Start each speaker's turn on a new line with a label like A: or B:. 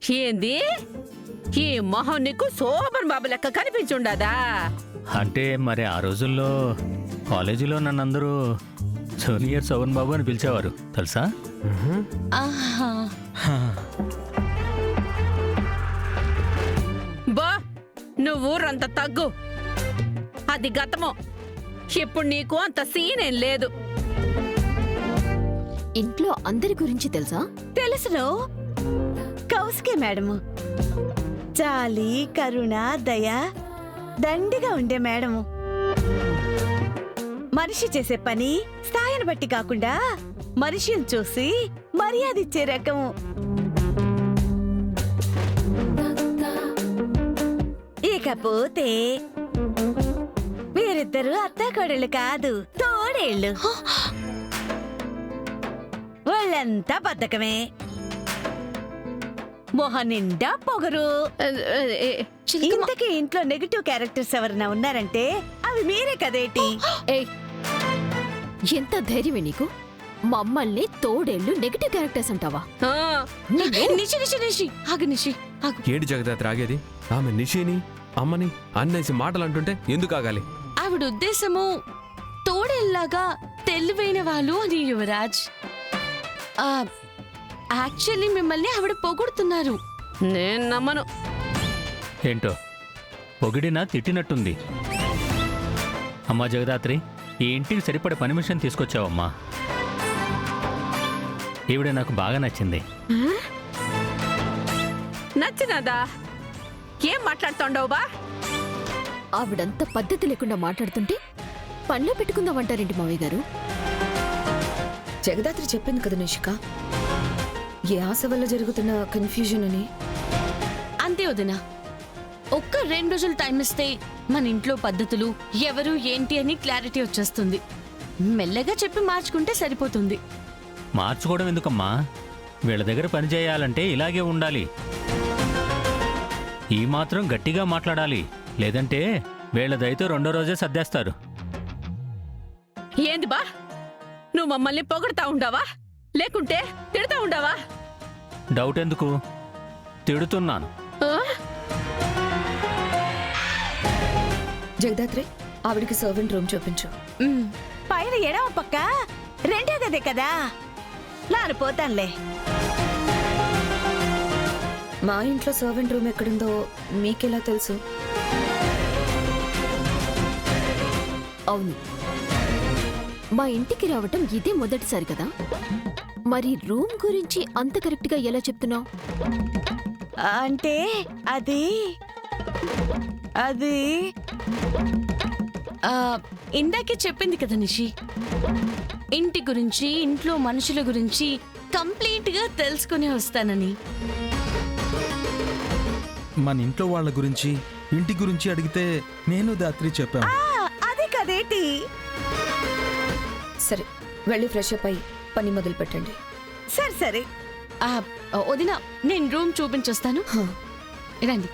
A: ఏంది ఈ మొహం నీకు శోభన్ బాబు లెక్క కనిపించుండదా?
B: అంటే మరి ఆ రోజుల్లో కాలేజీలో నన్నందరూ జూనియర్ శోభన్ బాబు అని పిలిచేవారు తెలుసా?
A: బా నువ్వు ఊరంత తగ్గు, అది గతము. ఇప్పుడు నీకు అంత సీనేం లేదు.
C: ఇంట్లో అందరి గురించి తెలుసా?
D: తెలుసును. కౌశికి మేడము జాలి, కరుణ, దయ దండిగా ఉండే మేడము. మనిషి చేసే పని స్థాయిని బట్టి కాకుండా మనిషిని చూసి మర్యాద ఇచ్చే రకము. ఇకపోతే వీరిద్దరూ అత్తాకోడళ్ళు కాదు, తోడేళ్ళు. వాళ్ళంతా బద్ధకమే, మొహం నిండా పొగరు. ఇంతకీ ఇంట్లో నెగటివ్ క్యారెక్టర్స్ ఎవరైనా ఉన్నారంటే అవి మీరే కదేటి?
C: ఏయ్, ఎంత ధైర్యమే నీకు? మమ్మల్ని తోడేళ్ళు నెగటివ్ క్యారెక్టర్స్ అంటావా?
E: నిషి నిషి నిషి ఆగు, నిషి ఆగు.
F: ఏడు జగదాత్రి ఆగేది? ఆమె నిషిని అమ్మని అన్నేసి మాటలు అంటుంటే ఎందుకు ఆగాలి?
E: ఆవిడ ఉద్దేశము తోడేల్లాగా తెలివైన వాళ్ళు అని యువరాజ్. యాక్చువల్లీ మిమ్మల్ని ఆవిడ పొగుడుతున్నారు.
A: నేను నమ్మను.
B: ఏంటో పొగిడినా తిట్టినట్టుంది. అమ్మా జగదాత్రి, ఈ ఇంటికి సరిపడే పని మిషన్ తీసుకొచ్చావమ్మా. ఈవిడ నాకు బాగా నచ్చింది.
A: నచ్చినదా? ఏం మాట్లాడుతుండవు బా?
C: ఆవిడంత పద్ధతి లేకుండా మాట్లాడుతుంటే పనిలో పెట్టుకుందామంటారేంటి మావయ్య గారు?
G: జగదాత్రి చెప్పింది కదా నిషిక, ఏ ఆశ వల్ల జరుగుతున్న కన్ఫ్యూజన్ అని.
E: అంతే వదినా, ఒక్క 2 రోజులు టైం ఇస్తే మన ఇంట్లో పద్ధతులు ఎవరు ఏంటి అని క్లారిటీ వచ్చేస్తుంది. మెల్లగా చెప్పి మార్చుకుంటే సరిపోతుంది.
B: మార్చుకోవడం ఎందుకమ్మా? వీళ్ళ దగ్గర పని చేయాలంటే ఇలాగే ఉండాలి. ఈ మాత్రం గట్టిగా మాట్లాడాలి, లేదంటే వీళ్ళదైతే 2వ రోజే సర్దేస్తారు.
A: ఏంది బా, నువ్వు మమ్మల్ని పొగడతా ఉండవా లేకుంటే తిడతా ఉండవా?
B: డౌట్ ఎందుకు? తిడుతున్నాను.
G: జగదాత్రి, ఆవిడికి సర్వెంట్ రూమ్ చూపించు.
D: పైన ఎడమ పక్క 2వ గదే కదా, నాను పోతానులే.
G: మా ఇంట్లో సర్వెంట్ రూమ్ ఎక్కడుందో మీకెలా తెలుసు?
C: అవును, మా ఇంటికి రావటం ఇదే మొదటిసారి కదా. మరి రూమ్ గురించి అంత కరెక్ట్గా ఎలా చెప్తున్నావు?
D: అంటే అది అది
E: ఇందాకే చెప్పింది కదా నిషి, ఇంటి గురించి ఇంట్లో మనుషుల గురించి కంప్లీట్ గా తెలుసుకుని వస్తానని.
H: మన ఇంట్లో వాళ్ళ గురించి ఇంటి గురించి అడిగితే నేను దాత్రి చెప్పాను.
D: అది కదేటి?
G: సరే, వెళ్ళి ఫ్రెష్ అప్ అయి పని మొదలు పెట్టండి.
D: సరే సరే.
E: వదినా, నేను రూమ్ చూపించొస్తాను. రండి.